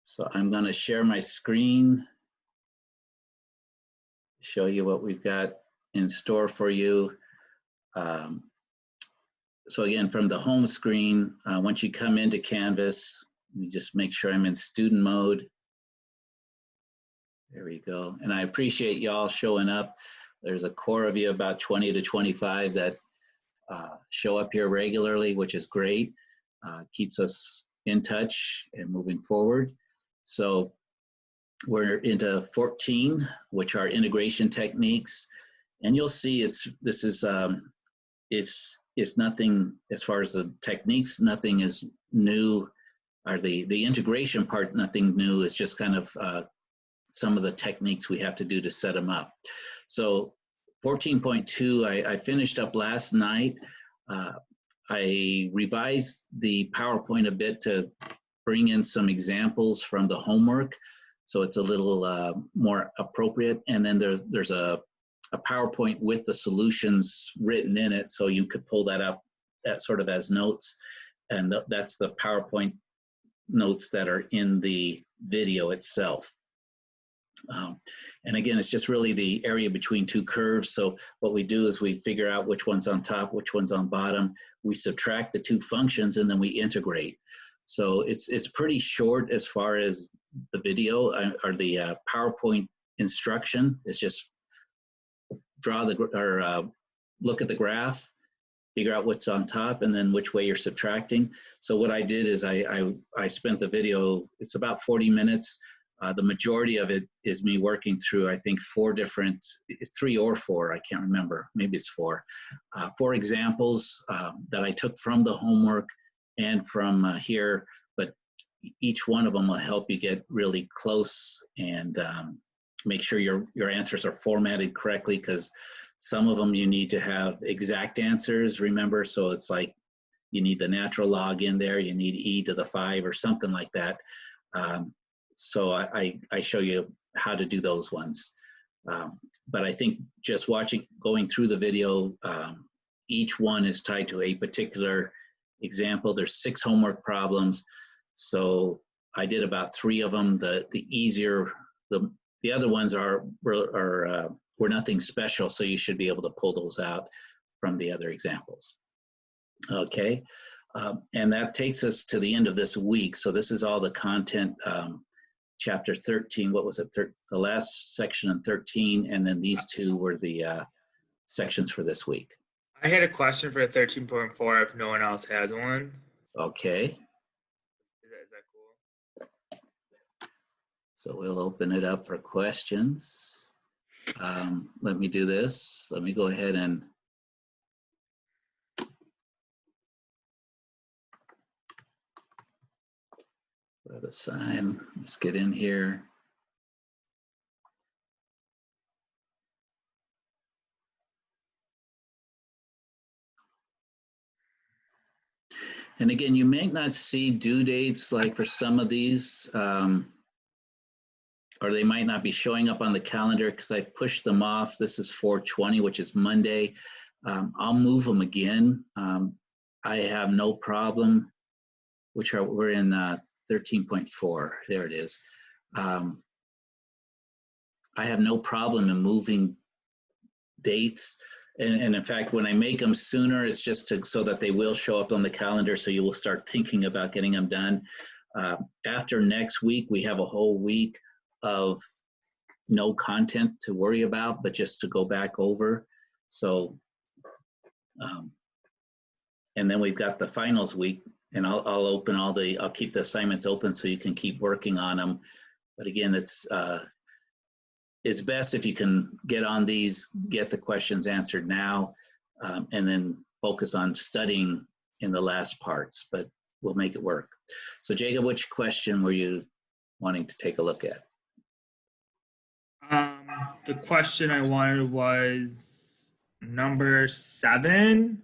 So I'm going to share my screen, show you what we've got in store for you. So again, from the home screen, once you come into Canvas, let me just make sure I'm in student mode. There we go. And I appreciate y'all showing up. There's a core of you, about 20 to 25, that show up here regularly, which is great. Keeps us in touch and moving forward. So we're into 14, which are integration techniques. And you'll see it's nothing as far as the techniques, nothing is new, or the integration part, nothing new. It's just kind of some of the techniques we have to do to set them up. So 14.2, I finished up last night. I revised the PowerPoint a bit to bring in some examples from the homework, so it's a little more appropriate. And then there's a PowerPoint with the solutions written in it, so you could pull that up sort of as notes. And that's the PowerPoint notes that are in the video itself. And again, it's just really the area between two curves. So what we do is we figure out which one's on top, which one's on bottom. We subtract the two functions, and then we integrate. So it's pretty short as far as the video or the PowerPoint instruction. It's just draw look at the graph, figure out what's on top, and then which way you're subtracting. So what I did is I spent the video, it's about 40 minutes. The majority of it is me working through, I think, 3 or 4, I can't remember, maybe it's 4. 4 examples that I took from the homework and from here, but each one of them will help you get really close and make sure your answers are formatted correctly, because some of them you need to have exact answers, remember? So it's like you need the natural log in there, you need e to the 5 or something like that. So I show you how to do those ones. But I think just going through the video, each one is tied to a particular example. There's 6 homework problems. So I did about 3 of them. The easier, the other ones were nothing special, so you should be able to pull those out from the other examples. Okay, and that takes us to the end of this week. So this is all the content. Chapter 13, what was it? The last section in 13, and then these 2 were the sections for this week. I had a question for 13.4 if no one else has one. Okay. Is that cool? So we'll open it up for questions. Let me do this. Let me go ahead and grab a sign. Let's get in here. And again, you may not see due dates like for some of these, or they might not be showing up on the calendar because I pushed them off. This is 4/20, which is Monday. I'll move them again. I have no problem, we're in 13.4, there it is. I have no problem in moving dates. And in fact, when I make them sooner, it's just so that they will show up on the calendar, so you will start thinking about getting them done. After next week, we have a whole week of no content to worry about, but just to go back over. So, and then we've got the finals week, and I'll keep the assignments open so you can keep working on them. But again, it's best if you can get on these, get the questions answered now, and then focus on studying in the last parts, but we'll make it work. So Jacob, which question were you wanting to take a look at? The question I wanted was number 7.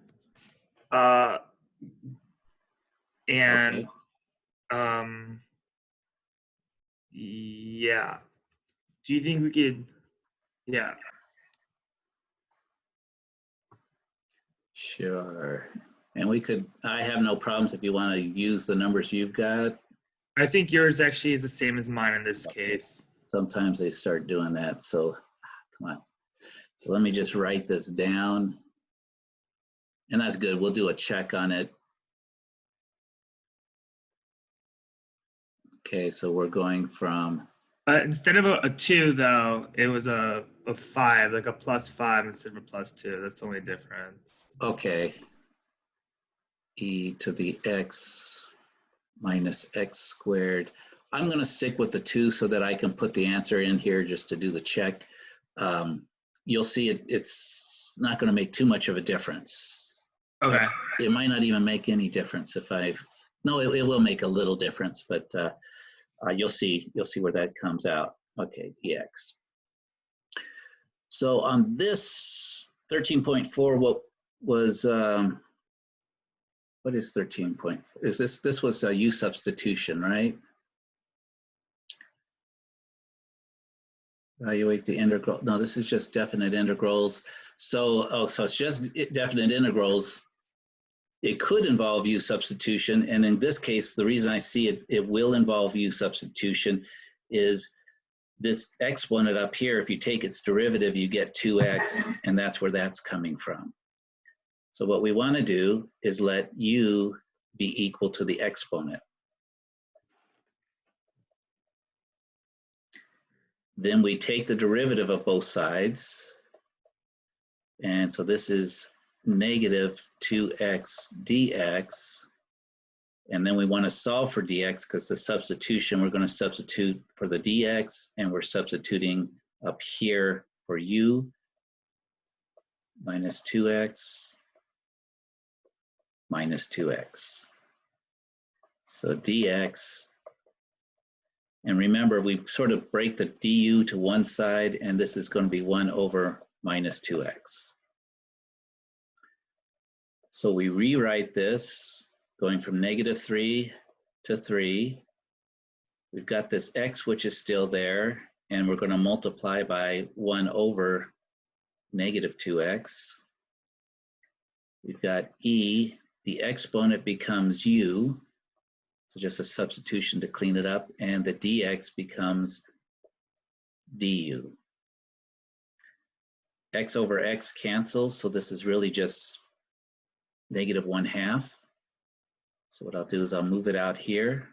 And okay. Yeah. Do you think we could, yeah. Sure. And I have no problems if you want to use the numbers you've got. I think yours actually is the same as mine in this case. Sometimes they start doing that, so come on. So let me just write this down. And that's good. We'll do a check on it. Okay, so we're going from. Instead of a 2, though, it was a 5, like a +5 instead of a +2. That's the only difference. Okay. E to the x minus x squared. I'm going to stick with the 2 so that I can put the answer in here just to do the check. You'll see it's not going to make too much of a difference. Okay. It might not even make any difference if no, it will make a little difference, but you'll see where that comes out. Okay, dx. So on this 13.4, what was, what is 13.4? Is this was a U substitution, right? Evaluate the integral. No, this is just definite integrals. So, so it's just definite integrals. It could involve U substitution. And in this case, the reason I see it will involve U substitution is this exponent up here, if you take its derivative, you get 2x, and that's where that's coming from. So what we want to do is let U be equal to the exponent. Then we take the derivative of both sides. And so this is negative 2x dx. And then we want to solve for dx because the substitution, we're going to substitute for the dx, and we're substituting up here for u minus 2x minus 2x. So dx, and remember we sort of break the du to one side, and this is going to be 1 over minus 2x. So we rewrite this going from -3 to 3. We've got this x, which is still there, and we're going to multiply by 1 over negative 2x. We've got e, the exponent becomes u, so just a substitution to clean it up, and the dx becomes du. X over x cancels, so this is really just -1/2. So what I'll do is I'll move it out here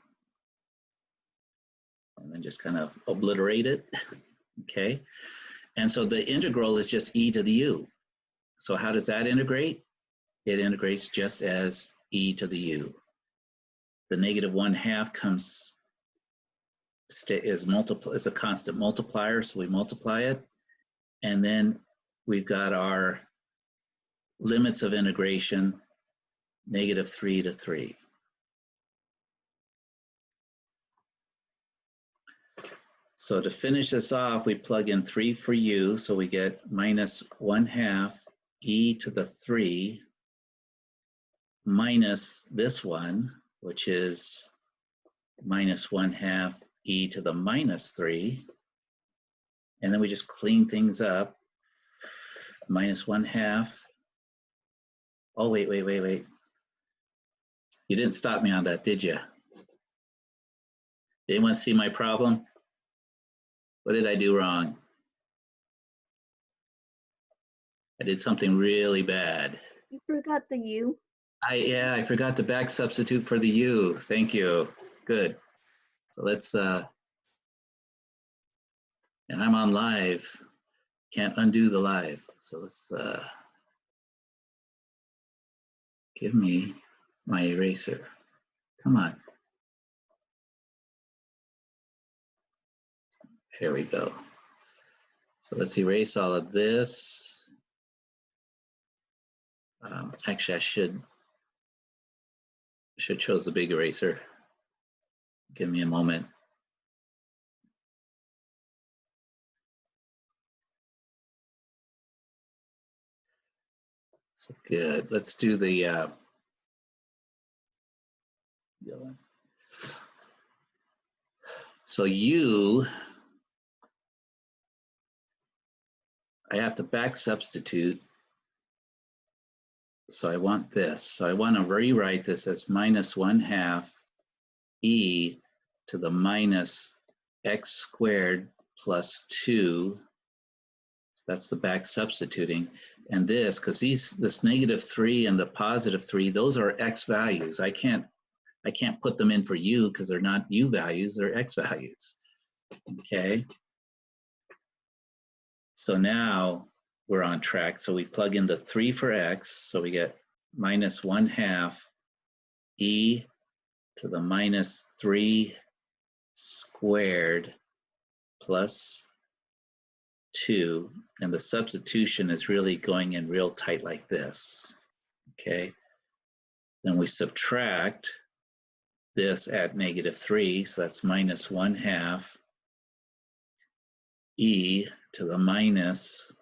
and then just kind of obliterate it, okay? And so the integral is just e to the u. So how does that integrate? It integrates just as e to the u. The -1/2 comes, is a constant multiplier, so we multiply it. And then we've got our limits of integration, -3 to 3. So to finish this off, we plug in 3 for u, so we get -1/2 e to the 3 minus this one, which is -1/2 e to the -3. And then we just clean things up. -1/2. Oh, wait. You didn't stop me on that, did you? Did anyone see my problem? What did I do wrong? I did something really bad. You forgot the U. Yeah, I forgot to back substitute for the U. Thank you. Good. So let's, and I'm on live. Can't undo the live. So let's give me my eraser. Come on. Here we go. So let's erase all of this. Actually, I should chose the big eraser. Give me a moment. So good. Let's do the other one. So U, I have to back substitute. So I want this. So I want to rewrite this as -1/2 e to the minus x squared plus 2. That's the back substituting. And this, because this negative 3 and the positive 3, those are x values. I can't put them in for u because they're not u values, they're x values. Okay. So now we're on track. So we plug in the 3 for x. So we get minus 1/2 e to the minus 3 squared plus 2. And the substitution is really going in real tight like this. Okay. Then we subtract this at negative 3. So that's minus 1/2 e to the minus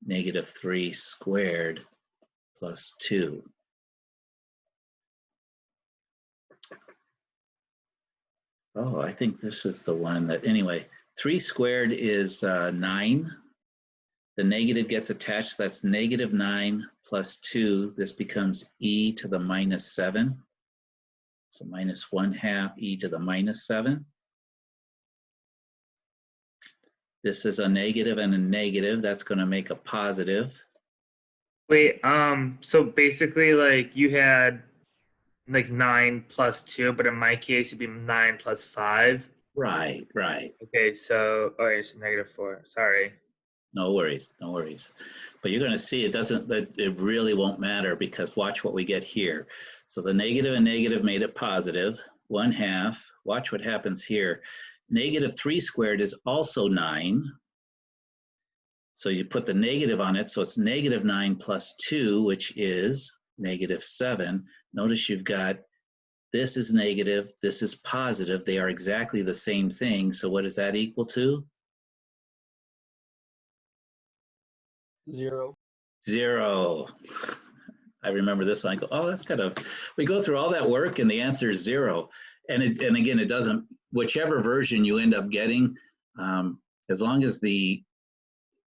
negative 3 squared plus 2. Oh, I think this is the one that, anyway, 3 squared is 9. The negative gets attached. That's negative 9 plus 2. This becomes e to the minus 7. So minus 1/2 e to the minus 7. This is a negative and a negative. That's going to make a positive. Wait, so basically, like, you had like 9 plus 2, but in my case, it'd be 9 plus 5. Right, right. Okay, so, all right, so -4. Sorry. No worries, no worries. But you're going to see it really won't matter, because watch what we get here. So the negative and negative made it positive, 1/2. Watch what happens here. Negative 3 squared is also 9. So you put the negative on it, so it's negative 9 plus 2, which is negative 7. Notice you've got, this is negative, this is positive. They are exactly the same thing. So what does that equal to? 0. 0. I remember this one. I go, oh, that's kind of, we go through all that work and the answer is 0. And again, it doesn't, whichever version you end up getting, as long as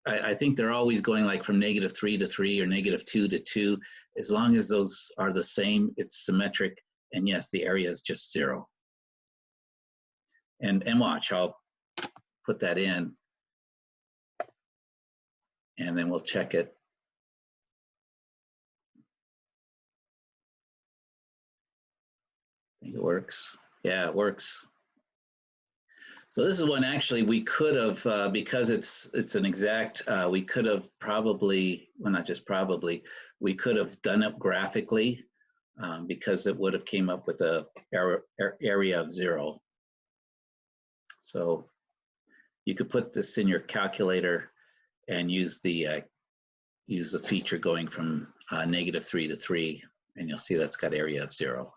I think they're always going like from negative 3 to 3 or negative 2 to 2. As long as those are the same, it's symmetric. And yes, the area is just 0. And watch, I'll put that in. And then we'll check it. I think it works. Yeah, it works. So this is one actually we could have, because it's an exact, we could have probably, well, not just probably, we could have done it graphically, because it would have came up with a area of 0. So you could put this in your calculator and use the feature going from negative 3 to 3, and you'll see that's got area of 0.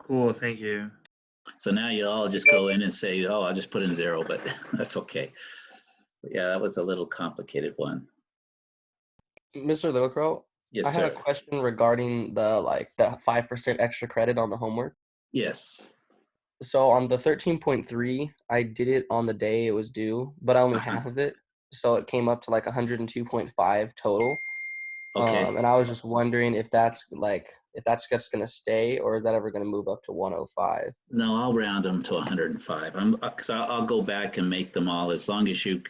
Cool, thank you. So now you all just go in and say, oh, I'll just put in 0, but that's okay. But yeah, that was a little complicated one. Mr. Littlecrow, Yes, I had sir. a question regarding the 5% extra credit on the homework. Yes. So on the 13.3, I did it on the day it was due, but only half of it. So it came up to like 102.5 total. Okay. And I was just wondering if that's just gonna stay, or is that ever gonna move up to 105? No, I'll round them to 105. Because I'll go back and make them all as long as you're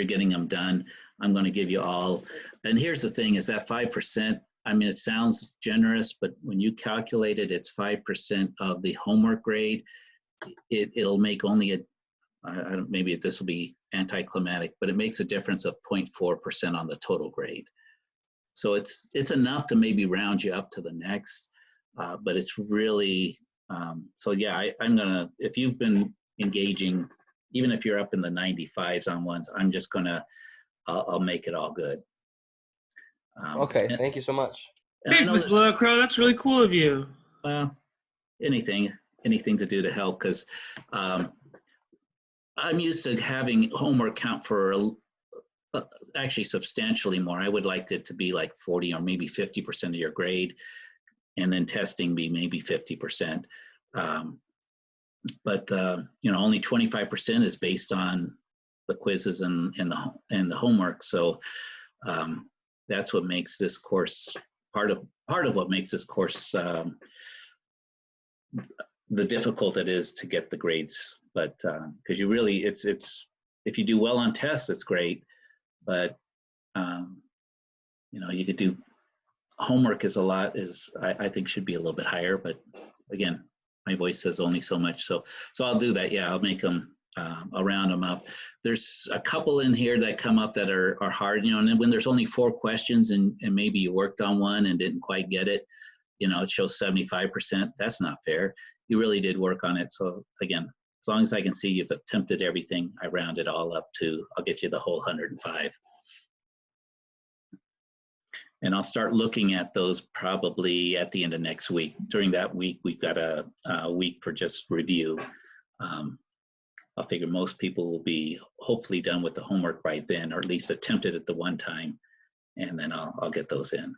getting them done. I'm going to give you all. And here's the thing: is that 5%? I mean, it sounds generous, but when you calculate it, it's 5% of the homework grade. It'll make only maybe this will be anticlimactic, but it makes a difference of 0.4% on the total grade. So it's enough to maybe round you up to the next, but it's really, so yeah, I'm gonna, if you've been engaging, even if you're up in the 95s on ones, I'm just gonna, I'll make it all good. Okay, thank you so much. Thanks, Mr. Littlecrow. That's really cool of you. Well, anything to do to help, because I'm used to having homework count for actually substantially more. I would like it to be like 40 or maybe 50% of your grade, and then testing be maybe 50%. But only 25% is based on the quizzes and the homework. So that's what makes this course part of what makes this course the difficult it is to get the grades. But because you really, it's if you do well on tests, it's great. But you know, you could do homework is a lot. I think should be a little bit higher. But again, my voice says only so much. So I'll do that. Yeah, I'll make them. I'll round them up. There's a couple in here that come up that are hard, you know, and then when there's only 4 questions and maybe you worked on one and didn't quite get it, you know, it shows 75%. That's not fair. You really did work on it. So again, as long as I can see you've attempted everything, I round it all up to, I'll get you the whole 105. And I'll start looking at those probably at the end of next week. During that week, we've got a week for just review. I'll figure most people will be hopefully done with the homework by then, or at least attempted at the one time, and then I'll get those in.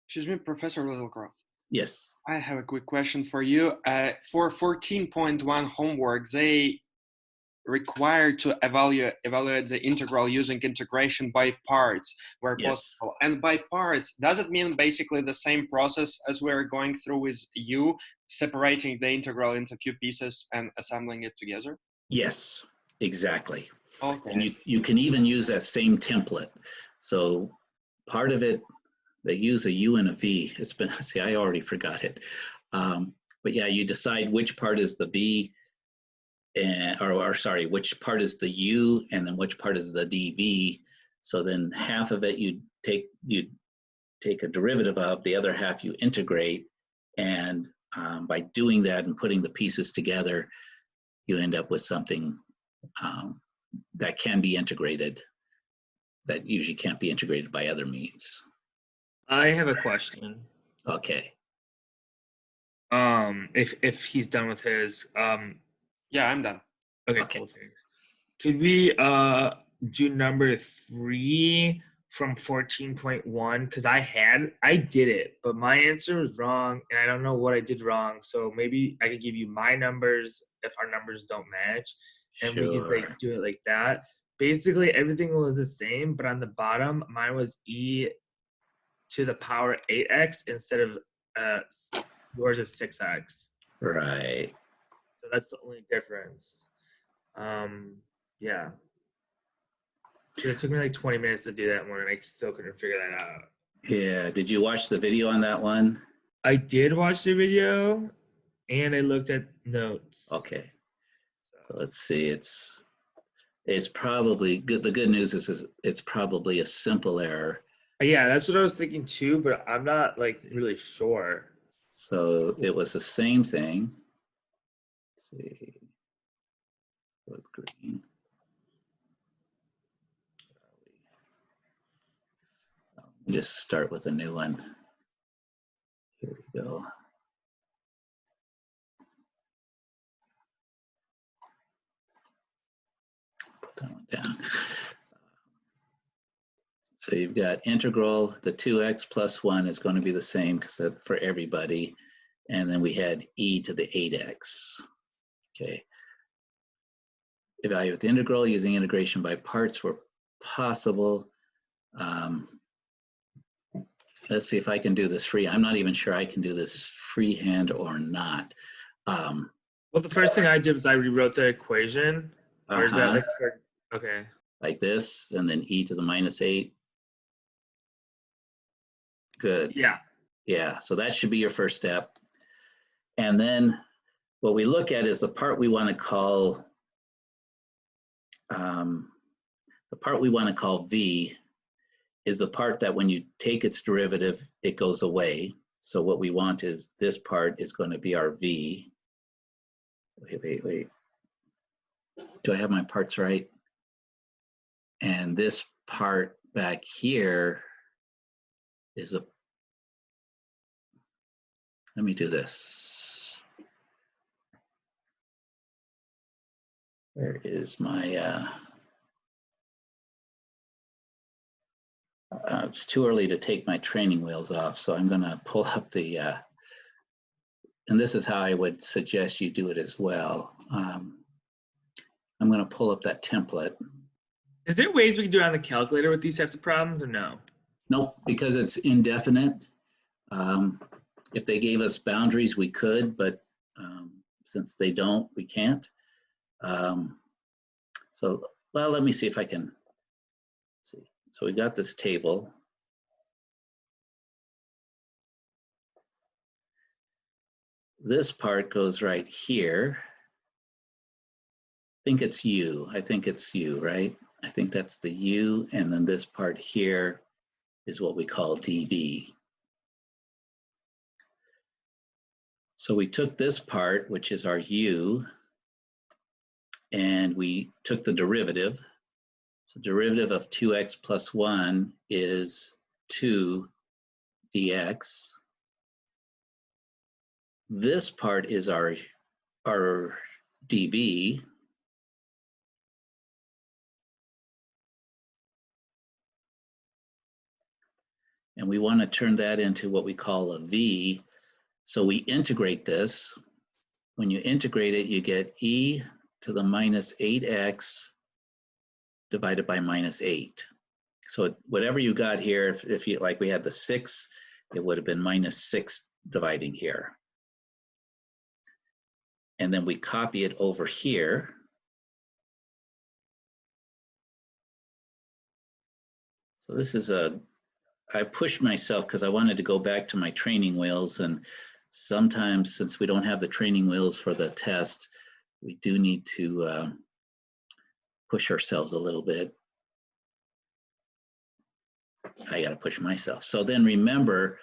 Excuse me, Professor Littlecroft. Yes. I have a quick question for you. For 14.1 homework, they required to evaluate the integral using integration by parts where possible. And by parts, does it mean basically the same process as we're going through with U, separating the integral into a few pieces and assembling it together? Yes, exactly. Okay. And you can even use that same template. So part of it, they use a U and a V. It's been, see, I already forgot it. But yeah, you decide which part is the V, and, or sorry, which part is the U, and then which part is the dV. So then half of it you take a derivative of, the other half you integrate, and by doing that and putting the pieces together, you end up with something that can be integrated, that usually can't be integrated by other means. I have a question. Okay. If he's done with his, yeah, I'm done. Okay, Okay. cool. Thanks. Could we do number 3 from 14.1? Because I did it, but my answer was wrong, and I don't know what I did wrong. So maybe I could give you my numbers if our numbers don't match, and we could like do it like that. Basically, everything was the same, but on the bottom, mine was e to the power 8x instead of yours is 6x. Right. So that's the only difference. Yeah. It took me like 20 minutes to do that one, and I still couldn't figure that out. Yeah. Did you watch the video on that one? I did watch the video, and I looked at notes. Okay. So let's see. It's probably good. The good news is it's probably a simple error. Yeah, that's what I was thinking too, but I'm not like really sure. So it was the same thing. Let's see. With green. Just start with a new one. Here we go. Put that one down. So you've got integral, the 2x plus 1 is going to be the same because for everybody. And then we had e to the 8x. Okay. Evaluate the integral using integration by parts where possible. Let's see if I can do this free. I'm not even sure I can do this freehand or not. Well, the first thing I did was I rewrote the equation. Or is that like okay. Like this, and then e to the minus 8. Good. Yeah. Yeah, so that should be your first step. And then what we look at is the part we want to call V is the part that when you take its derivative, it goes away. So what we want is this part is going to be our V. Wait. Do I have my parts right? And this part back here is a, let me do this. Where is my, it's too early to take my training wheels off, so I'm going to pull up the, and this is how I would suggest you do it as well. I'm going to pull up that template. Is there ways we can do it on the calculator with these types of problems or no? Nope, because it's indefinite. If they gave us boundaries, we could, but since they don't, we can't. So, well, let me see if I can see. So we got this table. This part goes right here. I think it's U. I think it's U, right? I think that's the U, and then this part here is what we call dV. So we took this part, which is our U, and we took the derivative. So derivative of 2x plus 1 is 2 dx. This part is our dV. And we want to turn that into what we call a V. So we integrate this. When you integrate it, you get e to the minus 8x divided by minus 8. So whatever you got here, if you like we had the 6, it would have been minus 6 dividing here. And then we copy it over here. So this is I pushed myself because I wanted to go back to my training wheels, and sometimes since we don't have the training wheels for the test, we do need to push ourselves a little bit. I got to push myself. So then remember,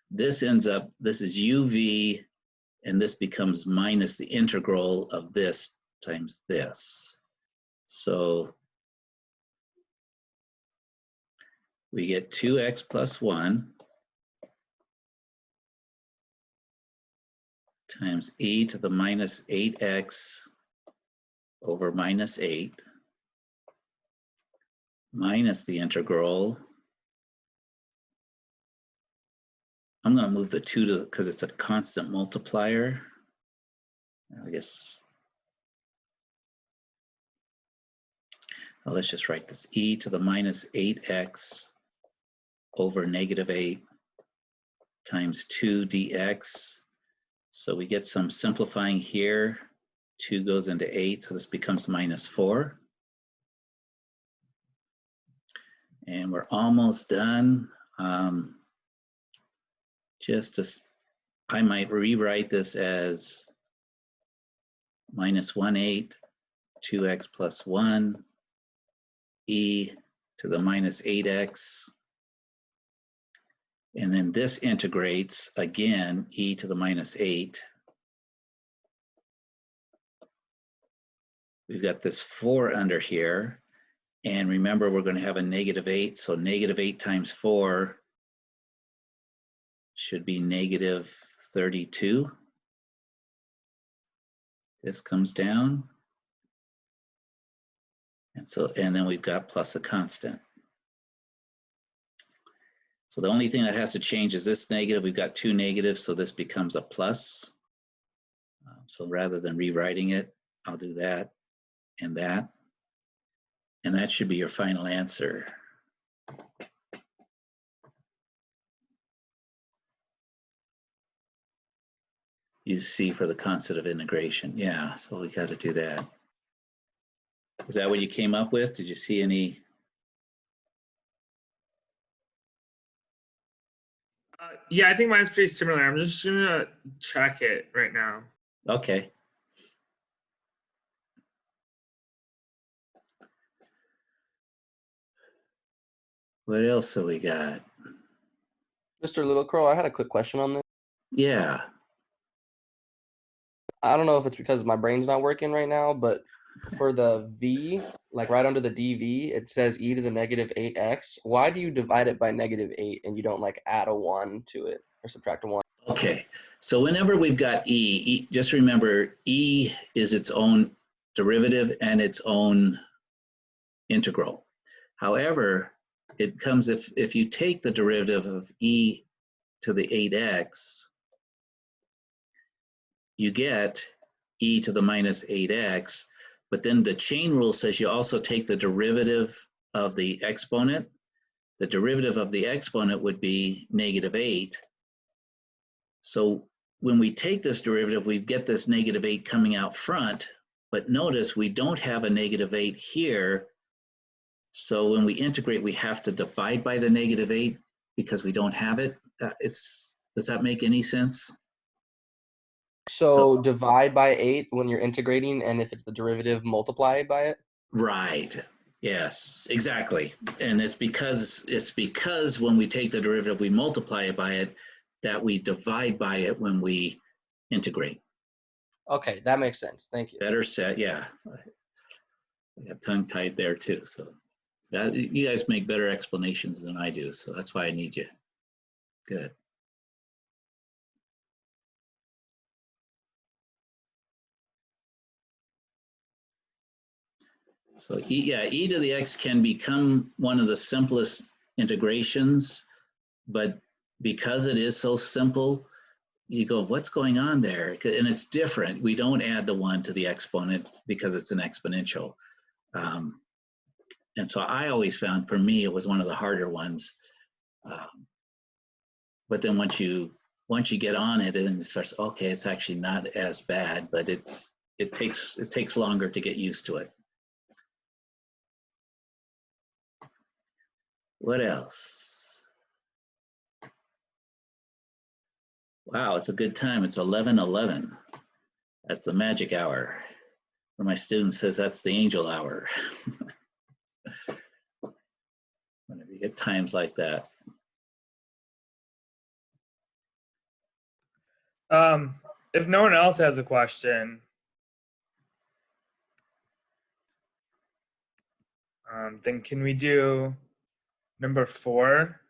this ends up, this is UV, and this becomes minus the integral of this times this. So we get 2x plus 1 times e to the minus 8x over minus 8 minus the integral. I'm going to move the 2 to, because it's a constant multiplier. I guess, well, let's just write this e to the minus 8x over negative 8 times 2 dx. So we get some simplifying here. 2 goes into 8, so this becomes minus 4. And we're almost done. I might rewrite this as minus 1/8 2x plus 1 e to the minus 8x. And then this integrates again, e to the minus 8. We've got this 4 under here. And remember, we're going to have a negative 8. So negative 8 times 4 should be negative 32. This comes down. And then we've got plus a constant. So the only thing that has to change is this negative. We've got 2 negatives, so this becomes a plus. So rather than rewriting it, I'll do that and that. And that should be your final answer. Use C for the constant of integration. Yeah, so we got to do that. Is that what you came up with? Did you see any? Yeah, I think mine's pretty similar. I'm just gonna check it right now. Okay. What else have we got? Mr. Little Crow, I had a quick question on this. Yeah. I don't know if it's because my brain's not working right now, but for the V, like right under the dV, it says e to the negative 8x. Why do you divide it by negative 8 and you don't like add a 1 to it or subtract a 1? Okay, so whenever we've got e, just remember e is its own derivative and its own integral. However, it comes if you take the derivative of e to the 8x, you get e to the minus 8x, but then the chain rule says you also take the derivative of the exponent. The derivative of the exponent would be negative 8. So when we take this derivative, we get this -8 coming out front, but notice we don't have a -8 here. So when we integrate, we have to divide by the -8 because we don't have it. Does that make any sense? So divide by 8 when you're integrating, and if it's the derivative, multiply by it? Right. Yes, exactly. And it's because when we take the derivative, we multiply it by it, that we divide by it when we integrate. Okay, that makes sense. Thank you. Better set, yeah. I got tongue-tied there too. So you guys make better explanations than I do, so that's why I need you. Good. So e to the x can become one of the simplest integrations, but because it is so simple, you go, what's going on there? And it's different. We don't add the 1 to the exponent because it's an exponential. And so I always found, for me, it was one of the harder ones. But then once you get on it, and it starts, okay, it's actually not as bad, but it takes longer to get used to it. What else? Wow, it's a good time. It's 11:11. That's the magic hour. Or my student says that's the angel hour. Whenever you get times like that. If no one else has a question, then can we do number 4?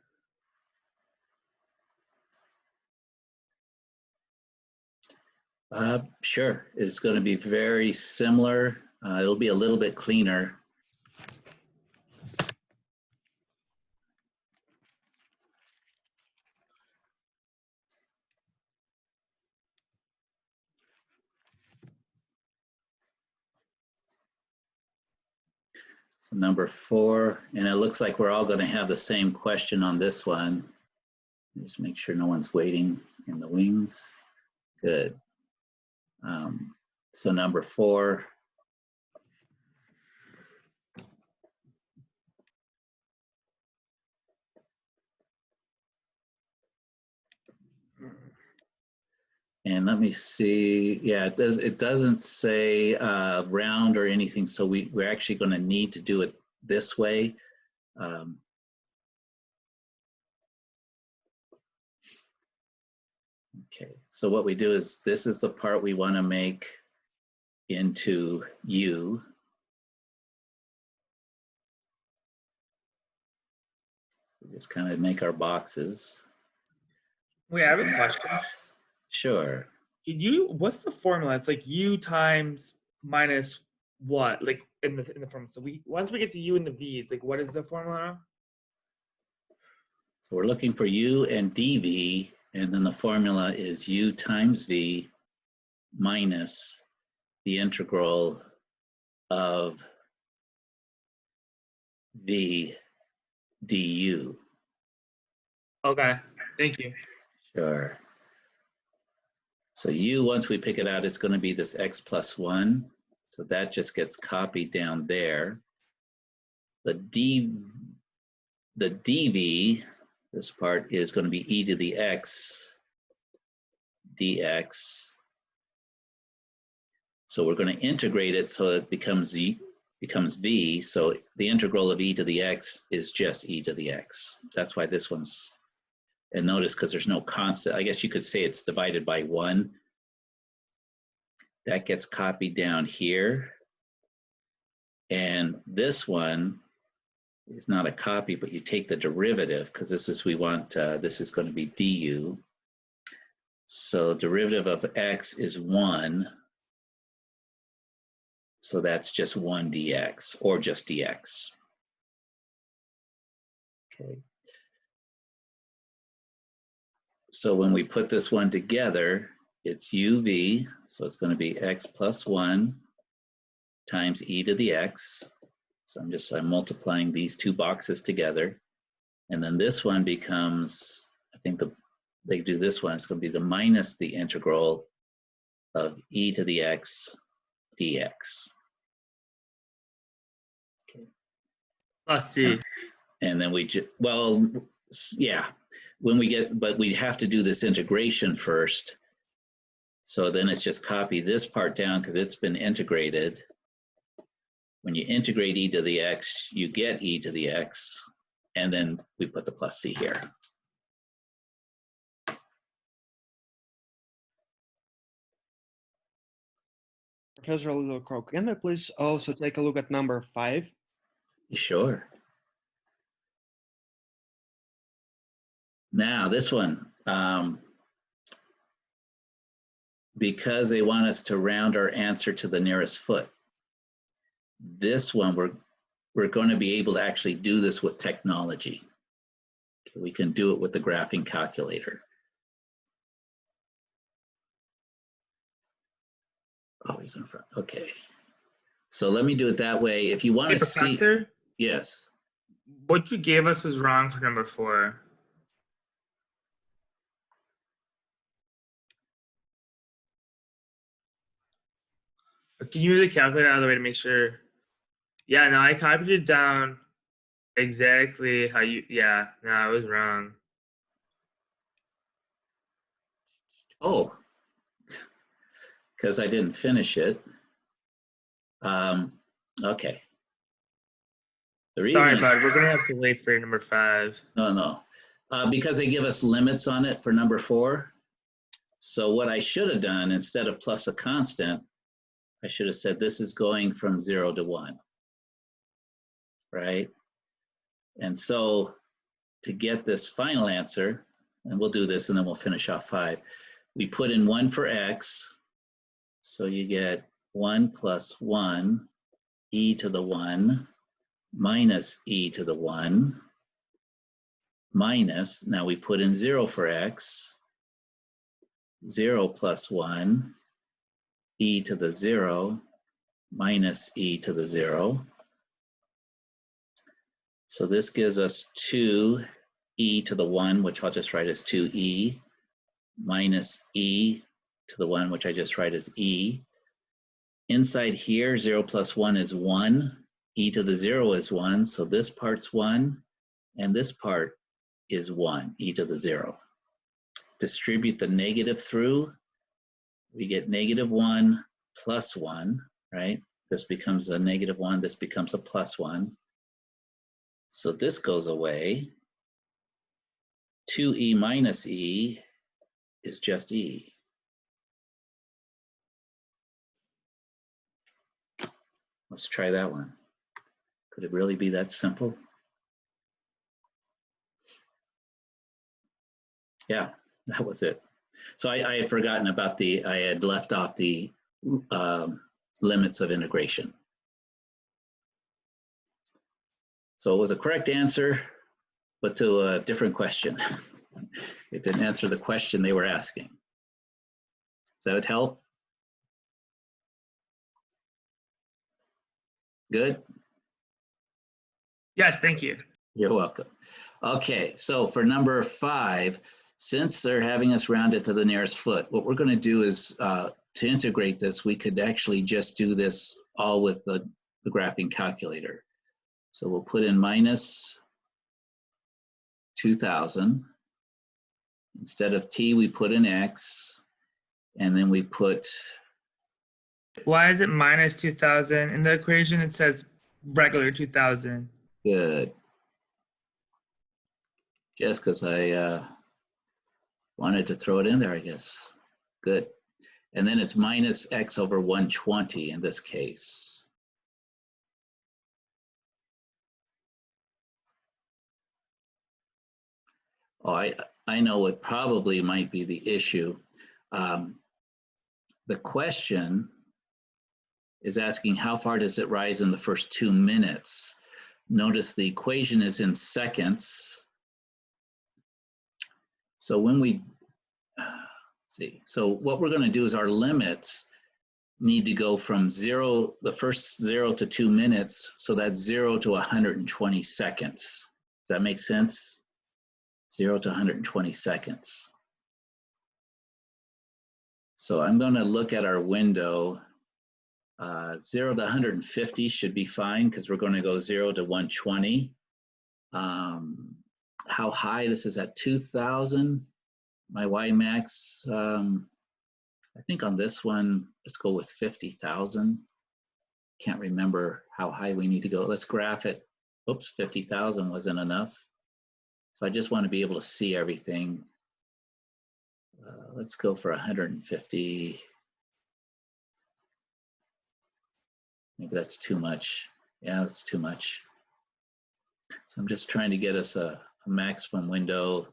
Sure, it's going to be very similar. It'll be a little bit cleaner. So number 4, and it looks like we're all going to have the same question on this one. Just make sure no one's waiting in the wings. Good. So number 4. And let me see. Yeah, it doesn't say round or anything, so we're actually going to need to do it this way. Okay, so what we do is, this is the part we want to make into u. So just kind of make our boxes. Wait, I have a question. Sure. What's the formula? It's like u times minus what? Like in the formula. So once we get to u and the v's, like what is the formula? So we're looking for u and dv, and then the formula is u times v minus the integral of v du. Okay, thank you. Sure. So u, once we pick it out, it's going to be this x plus 1. So that just gets copied down there. The dv, this part, is going to be e to the x dx. So we're going to integrate it so it becomes v. So the integral of e to the x is just e to the x. That's why this one's, and notice, because there's no constant, I guess you could say it's divided by 1. That gets copied down here. And this one is not a copy, but you take the derivative, because this is, this is going to be du. So derivative of x is 1. So that's just 1 dx, or just dx. Okay. So when we put this one together, it's uv, so it's going to be x plus 1 times e to the x. So I'm multiplying these two boxes together. And then this one becomes, I think they do this one, it's going to be the minus the integral of e to the x dx. Okay. Plus c. And then we just, well, yeah, when we get, but we have to do this integration first. So then it's just copy this part down because it's been integrated. When you integrate e to the x, you get e to the x, and then we put the plus c here. Professor Littlecrow, can I please also take a look at number 5? Sure. Now this one, because they want us to round our answer to the nearest foot. This one, we're going to be able to actually do this with technology. Okay, we can do it with the graphing calculator. Always in front. Okay. So let me do it that way. If you want to see, Professor, yes. what you gave us was wrong for number 4. Can you move the calculator out of the way to make sure? Yeah, no, I copied it down exactly how you, yeah, no, I was wrong. Oh, because I didn't finish it. Okay. The reason Sorry, bud, we're gonna have to wait for number 5. No. Because they give us limits on it for number 4. So what I should have done, instead of plus a constant, I should have said this is going from 0 to 1, right? And so to get this final answer, and we'll do this and then we'll finish off 5, we put in 1 for x, so you get 1 plus 1 e to the 1 minus e to the 1 minus, now we put in 0 for x, 0 plus 1 e to the 0 minus e to the 0. So this gives us 2 e to the 1, which I'll just write as 2e, minus e to the 1, which I just write as e. Inside here, 0 plus 1 is 1. E to the 0 is 1, so this part's 1, and this part is 1, e to the 0. Distribute the negative through, we get negative 1 plus 1, right? This becomes a negative 1, this becomes a plus 1. So this goes away. 2e minus e is just e. Let's try that one. Could it really be that simple? Yeah, that was it. So I had forgotten about I had left off the limits of integration. So it was a correct answer, but to a different question. It didn't answer the question they were asking. Does that help? Good? Yes, thank you. You're welcome. Okay, so for number 5, since they're having us round it to the nearest foot, what we're going to do is to integrate this, we could actually just do this all with the graphing calculator. So we'll put in minus 2,000. Instead of t, we put in x, and then we put. Why is it minus 2,000? In the equation, it says regular 2,000. Good. Just because I wanted to throw it in there, I guess. Good. And then it's minus x over 120 in this case. Oh, I know what probably might be the issue. The question is asking how far does it rise in the first 2 minutes? Notice the equation is in seconds. So when we, let's see, so what we're going to do is our limits need to go from 0, the first 0 to 2 minutes, so that's 0 to 120 seconds. Does that make sense? 0 to 120 seconds. So I'm going to look at our window. 0 to 150 should be fine because we're going to go 0 to 120. How high? This is at 2,000. My Y max, I think on this one, let's go with 50,000. Can't remember how high we need to go. Let's graph it. Oops, 50,000 wasn't enough. So I just want to be able to see everything. Let's go for 150. Maybe that's too much. Yeah, that's too much. So I'm just trying to get us a maximum window.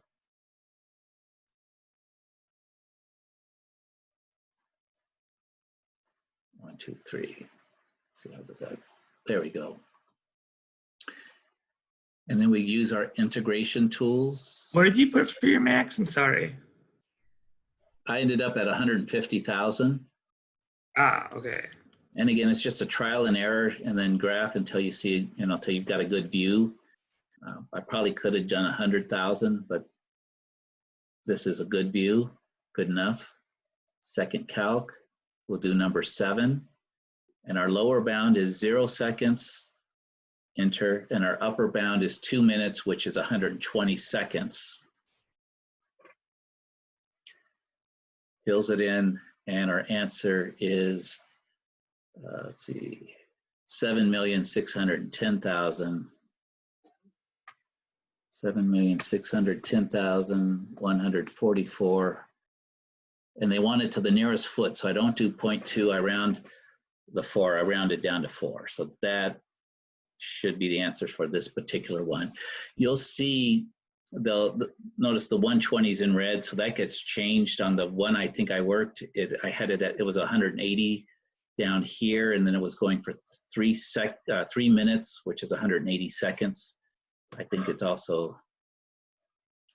One, two, three. Let's see how does that. There we go. And then we use our integration tools. What did you put for your max? I'm sorry. I ended up at 150,000. Ah, okay. And again, it's just a trial and error, and then graph until you see, until you've got a good view. I probably could have done 100,000, but this is a good view, good enough. Second calc, we'll do number 7. And our lower bound is 0 seconds, enter, and our upper bound is 2 minutes, which is 120 seconds. Fills it in, and our answer is, let's see, 7,610,000. 7,610,144. And they want it to the nearest foot, so I don't do 0.2, I round the 4, I round it down to 4. So that should be the answers for this particular one. You'll see, notice the 120s in red, so that gets changed on the one I think I worked. I had it at, it was 180 down here, and then it was going for 3 minutes, which is 180 seconds. I think it also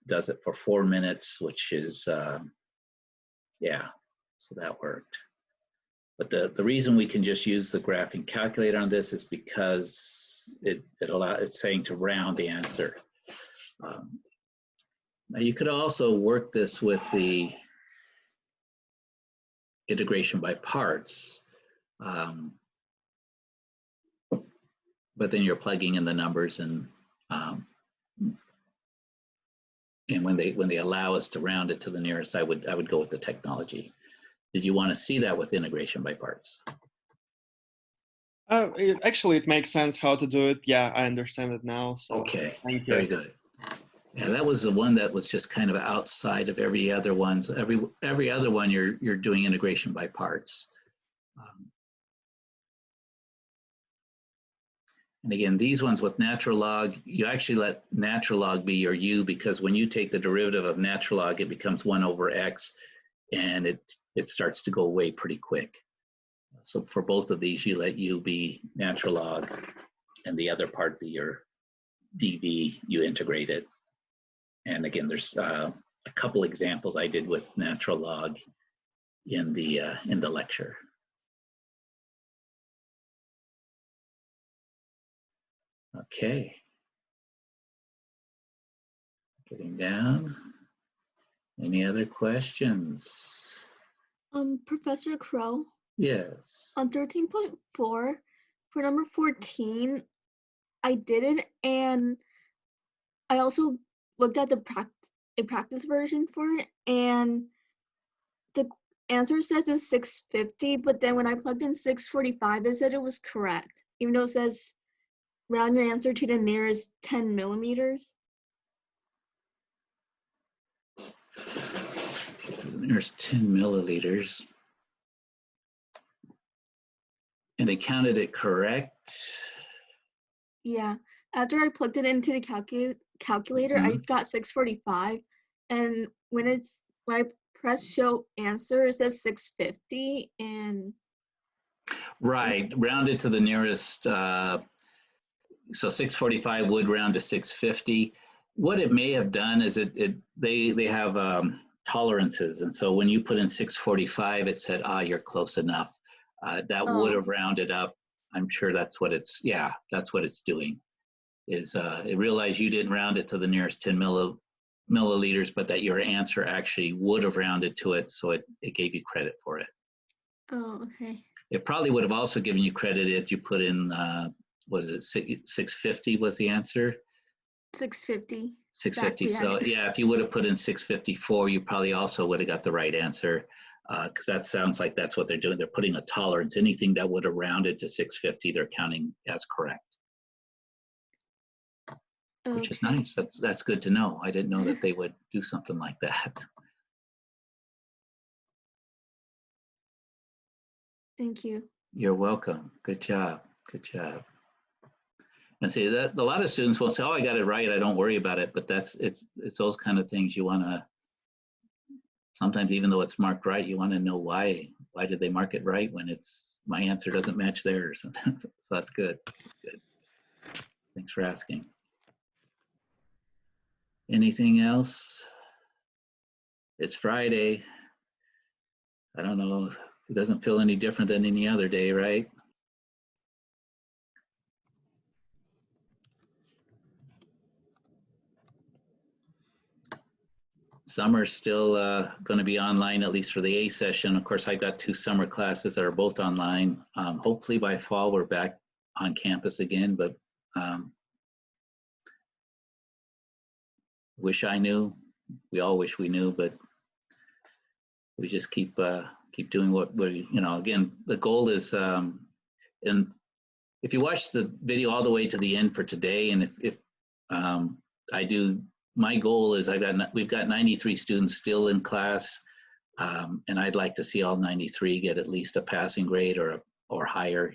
does it for 4 minutes, which is, yeah, so that worked. But the reason we can just use the graphing calculator on this is because it's saying to round the answer. Now you could also work this with the integration by parts, but then you're plugging in the numbers, and when they allow us to round it to the nearest, I would go with the technology. Did you want to see that with integration by parts? Actually, it makes sense how to do it. Yeah, I understand it now. So okay, thank you. Very good. Yeah, that was the one that was just kind of outside of every other one. So every other one you're doing integration by parts. And again, these ones with natural log, you actually let natural log be your u, because when you take the derivative of natural log, it becomes 1 over x, and it starts to go away pretty quick. So for both of these, you let u be natural log, and the other part be your dv, you integrate it. And again, there's a couple examples I did with natural log in the lecture. Okay. Getting down. Any other questions? Professor Crow, Yes. on 13.4, for number 14, I did it, and I also looked at a practice version for it, and the answer says it's 650, but then when I plugged in 645, it said it was correct, even though it says round your answer to the nearest 10 millimeters. There's 10 milliliters. And they counted it correct? Yeah, after I plugged it into the calculator, I got 645, and when I press show answer, it says 650, and Right, rounded to the nearest, so 645 would round to 650. What it may have done is they have tolerances, and so when you put in 645, it said, you're close enough. That would have rounded up. I'm sure that's what it's doing. Is it realized you didn't round it to the nearest 10 milliliters, but that your answer actually would have rounded to it, so it gave you credit for it. Oh, okay. It probably would have also given you credit if you put in, what is it, 650 was the answer? 650. 650. Exactly So right. yeah, if you would have put in 654, you probably also would have got the right answer, because that sounds like that's what they're doing. They're putting a tolerance. Anything that would have rounded to 650, they're counting as correct, which is nice. That's good to know. I didn't know that they would do something like that. Thank you. You're welcome. Good job. Good job. And see that a lot of students will say, "Oh, I got it right. I don't worry about it." But it's those kind of things you want to. Sometimes, even though it's marked right, you want to know why. Why did they mark it right when it's my answer doesn't match theirs? So that's good. That's good. Thanks for asking. Anything else? It's Friday. I don't know. It doesn't feel any different than any other day, right? Summer's still going to be online, at least for the A session. Of course, I've got 2 summer classes that are both online. Hopefully by fall, we're back on campus again, but wish I knew. We all wish we knew, but we just keep doing what we, again, the goal is, and if you watch the video all the way to the end for today, and if I do, my goal is we've got 93 students still in class, and I'd like to see all 93 get at least a passing grade or higher,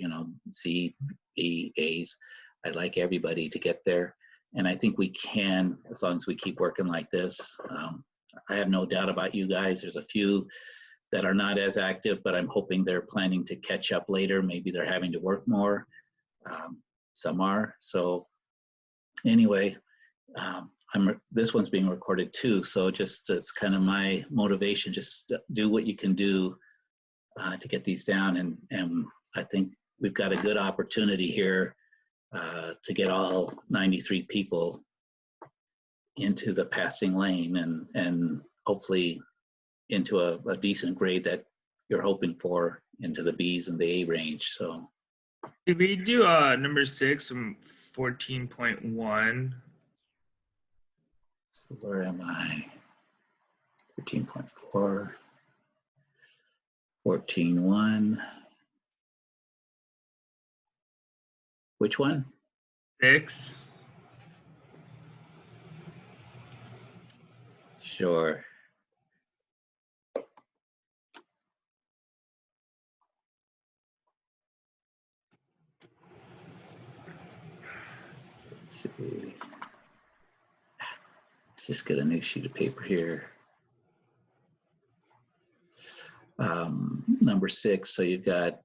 C, B, A's. I'd like everybody to get there, and I think we can as long as we keep working like this. I have no doubt about you guys. There's a few that are not as active, but I'm hoping they're planning to catch up later. Maybe they're having to work more. Some are. So anyway, this one's being recorded too. So it's kind of my motivation. Just do what you can do to get these down. And I think we've got a good opportunity here to get all 93 people into the passing lane and hopefully into a decent grade that you're hoping for, into the B's and the A range. So did we do number 6 from 14.1? So where am I? 13.4, 14.1. Which one? 6. Sure. Let's see. Let's just get a new sheet of paper here. Number 6, so you've got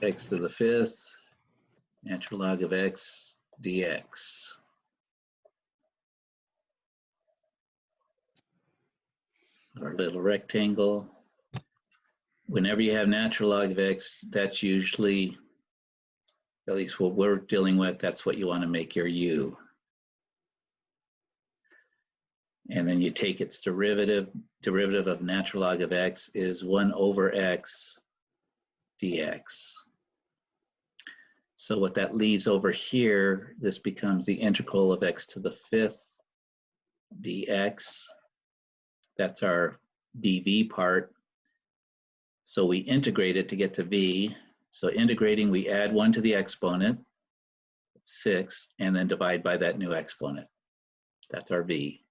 x to the 5th, natural log of x dx. Our little rectangle. Whenever you have natural log of x, that's usually, at least what we're dealing with, that's what you want to make your u. And then you take its derivative. Derivative of natural log of x is 1 over x dx. So what that leaves over here, this becomes the integral of x to the 5th dx. That's our dv part. So we integrate it to get to v. So integrating, we add 1 to the exponent, 6, and then divide by that new exponent. That's our v.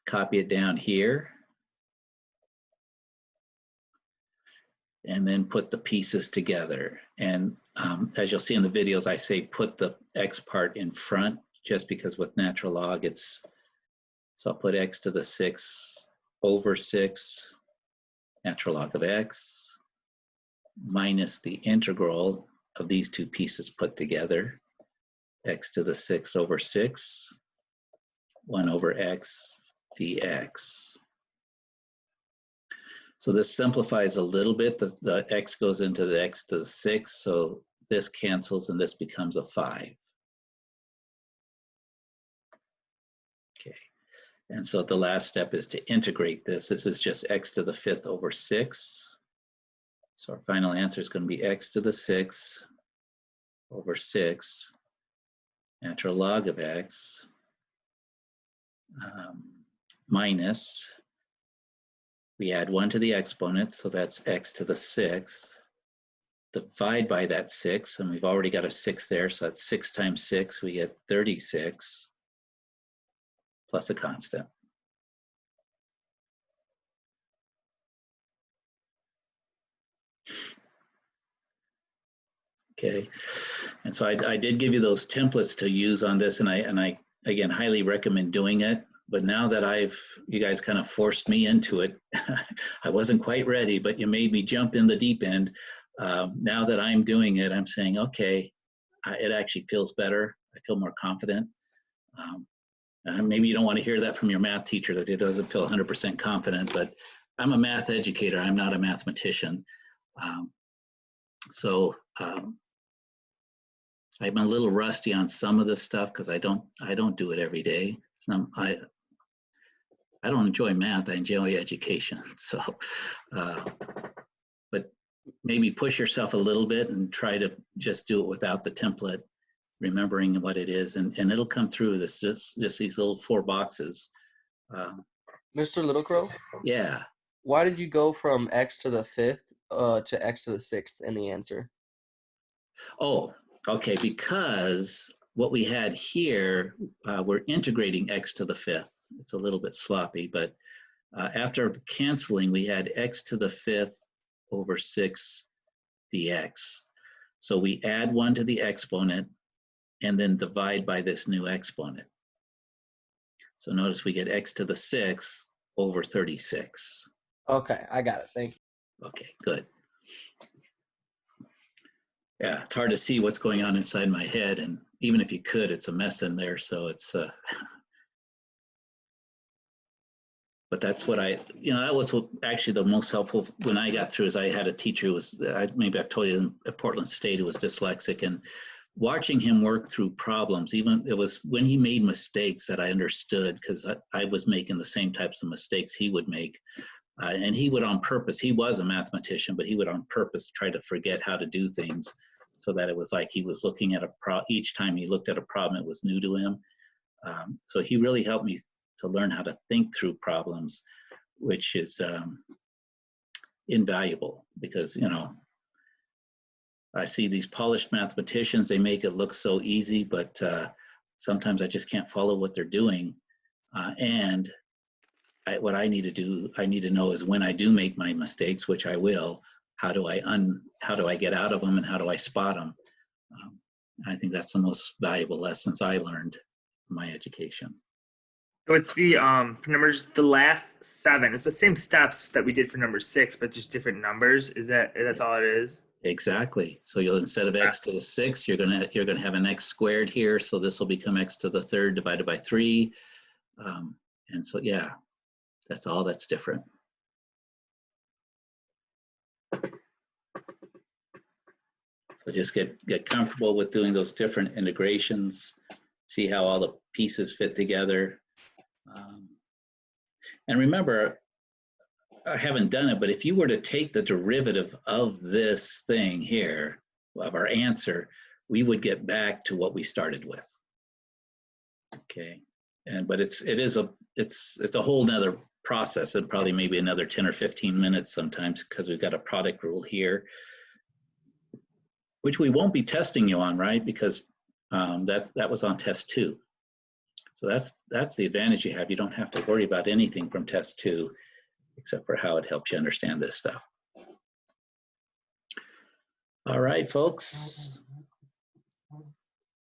Copy it down here. And then put the pieces together. And as you'll see in the videos, I say put the x part in front, just because with natural log, so I'll put x to the 6 over 6, natural log of x, minus the integral of these two pieces put together, x to the 6 over 6, 1 over x dx. So this simplifies a little bit. The x goes into the x to the 6, so this cancels and this becomes a 5. Okay. And so the last step is to integrate this. This is just x to the 5th over 6. So our final answer is going to be x to the 6 over 6 natural log of x minus, we add 1 to the exponent, so that's x to the 6. Divide by that 6, and we've already got a 6 there, so that's 6 times 6, we get 36 plus a constant. Okay, and so I did give you those templates to use on this, and I again highly recommend doing it. But now that you guys kind of forced me into it, I wasn't quite ready, but you made me jump in the deep end. Now that I'm doing it, I'm saying, okay, it actually feels better. I feel more confident. Maybe you don't want to hear that from your math teacher, that it doesn't feel 100% confident, but I'm a math educator. I'm not a mathematician. So I'm a little rusty on some of this stuff because I don't do it every day. It's not, I don't enjoy math. I enjoy education. So, but maybe push yourself a little bit and try to just do it without the template, remembering what it is, and it'll come through. This just these little 4 boxes. Mr. Little Crow? Yeah. Why did you go from x to the 5th to x to the 6th in the answer? Oh, okay, because what we had here, we're integrating x to the 5th. It's a little bit sloppy, but after canceling, we had x to the 5th over 6 dx. So we add 1 to the exponent and then divide by this new exponent. So notice we get x to the 6th over 36. Okay, I got it. Thank you. Okay, good. Yeah, it's hard to see what's going on inside my head, and even if you could, it's a mess in there. So it's, but that's what that was actually the most helpful when I got through. Is I had a teacher who was, maybe I've told you, at Portland State, who was dyslexic, and watching him work through problems, even it was when he made mistakes that I understood, because I was making the same types of mistakes he would make. And he would on purpose, he was a mathematician, but he would on purpose try to forget how to do things, so that it was like he was looking at each time he looked at a problem, it was new to him. So he really helped me to learn how to think through problems, which is invaluable, because, I see these polished mathematicians, they make it look so easy, but sometimes I just can't follow what they're doing. And what I need to do, I need to know is when I do make my mistakes, which I will, how do I get out of them, and how do I spot them? I think that's the most valuable lessons I learned in my education. So it's the for numbers, the last 7. It's the same steps that we did for number 6, but just different numbers. That's all it is? Exactly. So you'll, instead of x to the 6th, you're gonna have an x squared here. So this will become x to the 3rd divided by 3. And so yeah, that's all that's different. So just get comfortable with doing those different integrations, see how all the pieces fit together. And remember, I haven't done it, but if you were to take the derivative of this thing here, of our answer, we would get back to what we started with. Okay, but it's a whole nother process, and probably maybe another 10 or 15 minutes sometimes, because we've got a product rule here, which we won't be testing you on, right? Because that was on test 2. So that's the advantage you have. You don't have to worry about anything from test 2, except for how it helps you understand this stuff. All right, folks.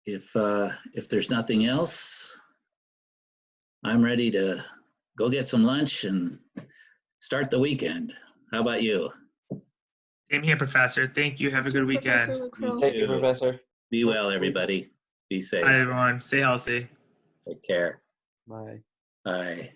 If there's nothing else, I'm ready to go get some lunch and start the weekend. How about you? Same here, Professor. Thank you. Have a good weekend. Thank you, Professor. Be well, everybody. Be safe. Bye, everyone. Stay healthy. Take care. Bye. Bye.